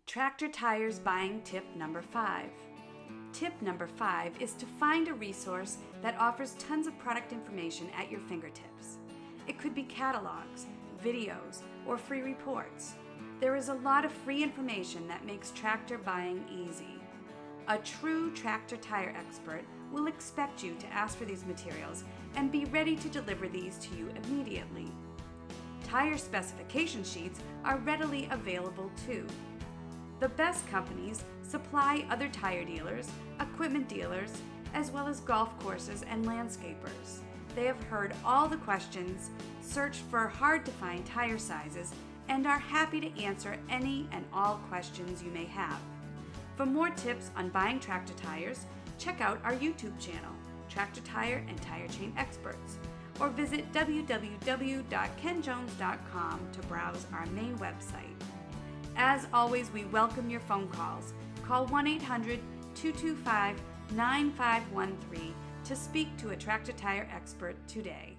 Tractor Tires Buying Tip Number 5. Tip number 5 is to find a resource that offers tons of product information at your fingertips. It could be catalogs, videos, or free reports. There is a lot of free information that makes tractor buying easy. A true tractor tire expert will expect you to ask for these materials and be ready to deliver these to you immediately. Tire specification sheets are readily available too. The best companies supply other tire dealers, equipment dealers, as well as golf courses and landscapers. They have heard all the questions, searched for hard-to-find tire sizes, and are happy to answer any and all questions you may have. For more tips on buying tractor tires, check out our YouTube channel, Tractor Tire and Tire Chain Experts, or visit www.kenjones.com to browse our main website. As always, we welcome your phone calls. Call 1-800-225-9513 to speak to a tractor tire expert today.